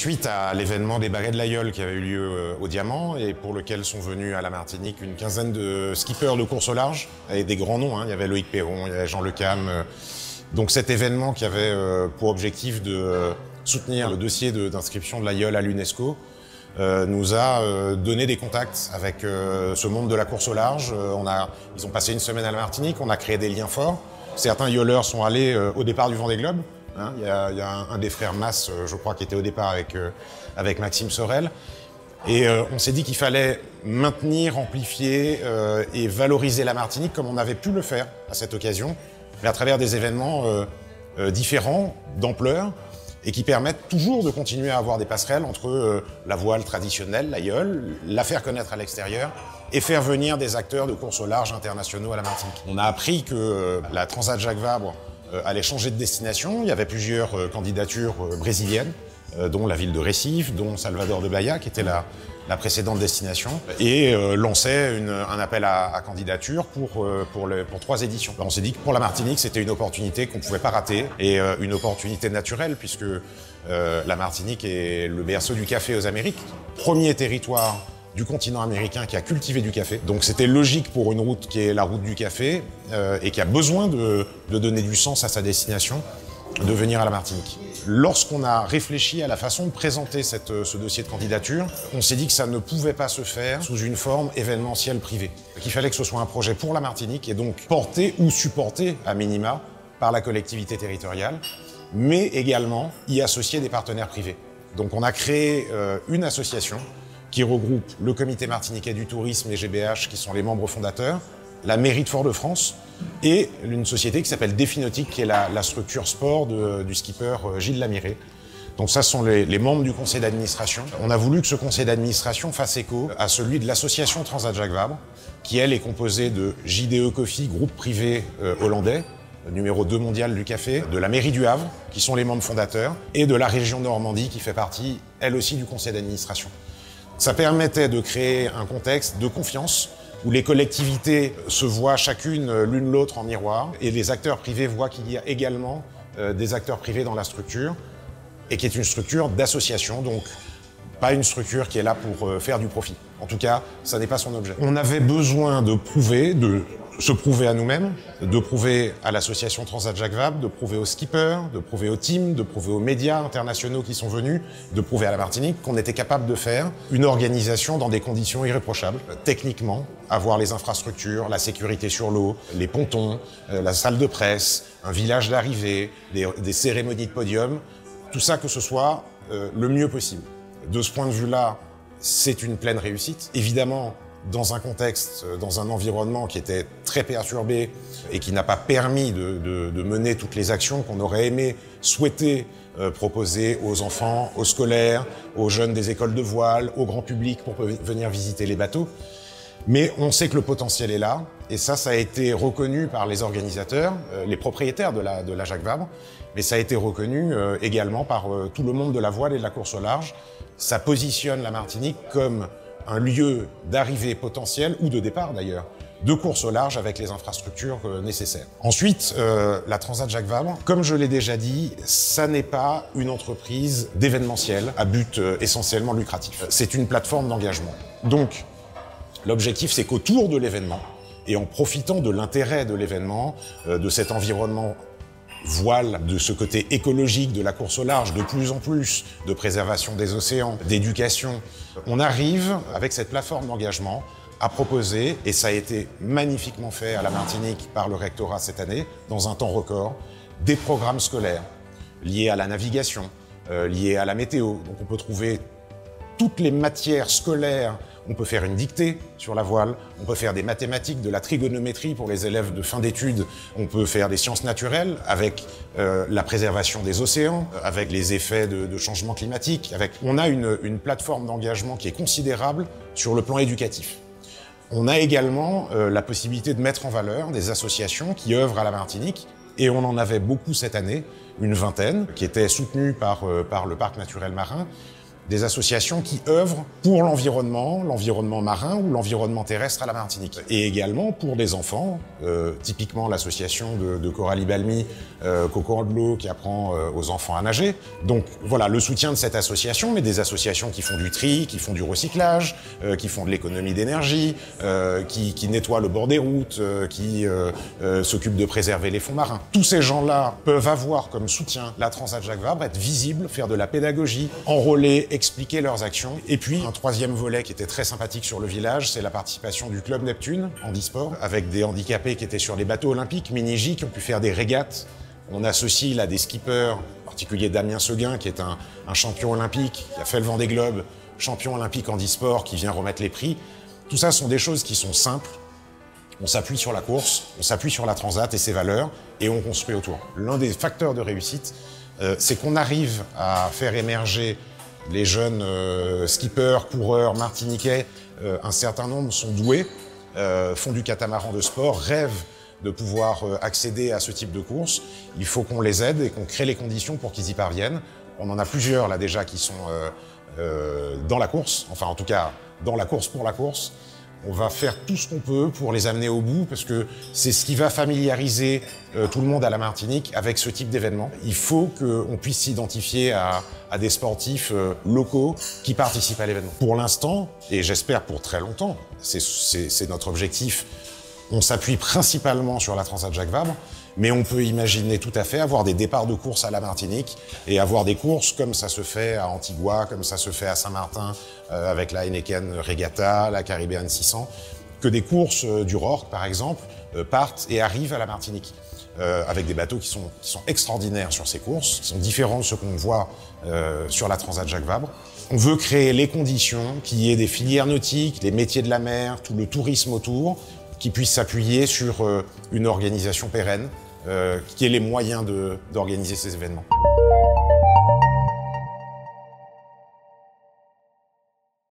suite à l'événement des Ballets de l'Aïeul qui avait eu lieu au Diamant et pour lequel sont venus à la Martinique une quinzaine de skippers de course au large, avec des grands noms, hein. Il y avait Loïc Perron, il y avait Jean Le Cam. Donc cet événement qui avait pour objectif de soutenir le dossier d'inscription de l'Aïeul à l'UNESCO nous a donné des contacts avec ce monde de la course au large. Ils ont passé une semaine à la Martinique, on a créé des liens forts. Certains yoleurs sont allés au départ du Vendée Globe. Hein, il y a un des frères Mas, je crois, qui était au départ avec Maxime Sorel. Et on s'est dit qu'il fallait maintenir, amplifier et valoriser la Martinique comme on avait pu le faire à cette occasion, mais à travers des événements différents, d'ampleur, et qui permettent toujours de continuer à avoir des passerelles entre la voile traditionnelle, l'aïeul, la faire connaître à l'extérieur, et faire venir des acteurs de course au large internationaux à la Martinique. On a appris que la Transat Jacques Vabre allait changer de destination. Il y avait plusieurs candidatures brésiliennes, dont la ville de Recife, dont Salvador de Bahia, qui était la précédente destination, et lançait un appel à candidature pour 3 éditions. On s'est dit que pour la Martinique, c'était une opportunité qu'on ne pouvait pas rater, et une opportunité naturelle, puisque la Martinique est le berceau du café aux Amériques, premier territoire du continent américain qui a cultivé du café. Donc c'était logique pour une route qui est la route du café et qui a besoin de donner du sens à sa destination, de venir à la Martinique. Lorsqu'on a réfléchi à la façon de présenter ce dossier de candidature, on s'est dit que ça ne pouvait pas se faire sous une forme événementielle privée. Qu'il fallait que ce soit un projet pour la Martinique et donc porté ou supporté à minima par la collectivité territoriale, mais également y associer des partenaires privés. Donc on a créé une association qui regroupe le Comité martiniquais du tourisme et GBH, qui sont les membres fondateurs, la mairie de Fort-de-France et une société qui s'appelle Définautique, qui est la structure sport du skipper Gilles Lamiré. Donc ça, ce sont les membres du conseil d'administration. On a voulu que ce conseil d'administration fasse écho à celui de l'association Transat Jacques Vabre, qui elle est composée de JDE Coffee, groupe privé hollandais, numéro 2 mondial du café, de la mairie du Havre, qui sont les membres fondateurs, et de la région Normandie, qui fait partie, elle aussi, du conseil d'administration. Ça permettait de créer un contexte de confiance où les collectivités se voient chacune l'une l'autre en miroir et les acteurs privés voient qu'il y a également des acteurs privés dans la structure et qui est une structure d'association, donc pas une structure qui est là pour faire du profit. En tout cas, ça n'est pas son objet. On avait besoin de se prouver à nous-mêmes, de prouver à l'association Transat Jacques Vabre, de prouver aux skippers, de prouver aux teams, de prouver aux médias internationaux qui sont venus, de prouver à la Martinique qu'on était capable de faire une organisation dans des conditions irréprochables. Techniquement, avoir les infrastructures, la sécurité sur l'eau, les pontons, la salle de presse, un village d'arrivée, des cérémonies de podium, tout ça que ce soit le mieux possible. De ce point de vue-là, c'est une pleine réussite. Évidemment, dans un contexte, dans un environnement qui était très perturbé et qui n'a pas permis de mener toutes les actions qu'on aurait aimé, souhaiter proposer aux enfants, aux scolaires, aux jeunes des écoles de voile, au grand public pour venir visiter les bateaux. Mais on sait que le potentiel est là, et ça a été reconnu par les organisateurs, les propriétaires de la Jacques Vabre, mais ça a été reconnu également par tout le monde de la voile et de la course au large. Ça positionne la Martinique comme un lieu d'arrivée potentiel, ou de départ d'ailleurs, de course au large avec les infrastructures nécessaires. Ensuite, la Transat Jacques Vabre, comme je l'ai déjà dit, ça n'est pas une entreprise d'événementiel à but essentiellement lucratif. C'est une plateforme d'engagement. Donc, l'objectif, c'est qu'autour de l'événement, et en profitant de l'intérêt de l'événement, de cet environnement voile, de ce côté écologique de la course au large, de plus en plus, de préservation des océans, d'éducation, on arrive, avec cette plateforme d'engagement, à proposer, et ça a été magnifiquement fait à la Martinique par le rectorat cette année, dans un temps record, des programmes scolaires liés à la navigation, liés à la météo. Donc on peut trouver toutes les matières scolaires. On peut faire une dictée sur la voile, on peut faire des mathématiques, de la trigonométrie pour les élèves de fin d'études, on peut faire des sciences naturelles avec la préservation des océans, avec les effets de changement climatique. On a une plateforme d'engagement qui est considérable sur le plan éducatif. On a également la possibilité de mettre en valeur des associations qui œuvrent à la Martinique, et on en avait beaucoup cette année, une vingtaine, qui étaient soutenues par le Parc naturel marin, des associations qui œuvrent pour l'environnement marin ou l'environnement terrestre à la Martinique. Et également pour des enfants, typiquement l'association de Coralie Balmy, Coco de l'eau, qui apprend aux enfants à nager. Donc voilà, le soutien de cette association, mais des associations qui font du tri, qui font du recyclage, qui font de l'économie d'énergie, qui nettoient le bord des routes, qui s'occupent de préserver les fonds marins. Tous ces gens-là peuvent avoir comme soutien la Transat Jacques Vabre, être visibles, faire de la pédagogie, enrôler, expliquer leurs actions. Et puis, un troisième volet qui était très sympathique sur le village, c'est la participation du Club Neptune, handisport, avec des handicapés qui étaient sur les bateaux olympiques, mini-J, qui ont pu faire des régates. On associe là des skippers, en particulier Damien Seguin, qui est un champion olympique, qui a fait le Vendée Globe, champion olympique handisport, qui vient remettre les prix. Tout ça sont des choses qui sont simples. On s'appuie sur la course, on s'appuie sur la Transat et ses valeurs, et on construit autour. L'un des facteurs de réussite, c'est qu'on arrive à faire émerger les jeunes skippers, coureurs, martiniquais. Un certain nombre sont doués, font du catamaran de sport, rêvent de pouvoir accéder à ce type de course. Il faut qu'on les aide et qu'on crée les conditions pour qu'ils y parviennent. On en a plusieurs là déjà qui sont dans la course, enfin en tout cas dans la course pour la course. On va faire tout ce qu'on peut pour les amener au bout parce que c'est ce qui va familiariser tout le monde à la Martinique avec ce type d'événement. Il faut qu'on puisse s'identifier à des sportifs locaux qui participent à l'événement. Pour l'instant, et j'espère pour très longtemps, c'est notre objectif, on s'appuie principalement sur la Transat Jacques Vabre, mais on peut imaginer tout à fait avoir des départs de course à la Martinique et avoir des courses comme ça se fait à Antigua, comme ça se fait à Saint-Martin avec la Heineken Regatta, la Caribbean 600, que des courses du Rorque par exemple partent et arrivent à la Martinique avec des bateaux qui sont extraordinaires sur ces courses, qui sont différents de ceux qu'on voit sur la Transat Jacques Vabre. On veut créer les conditions qu'il y ait des filières nautiques, les métiers de la mer, tout le tourisme autour, qui puissent s'appuyer sur une organisation pérenne, qui ait les moyens d'organiser ces événements.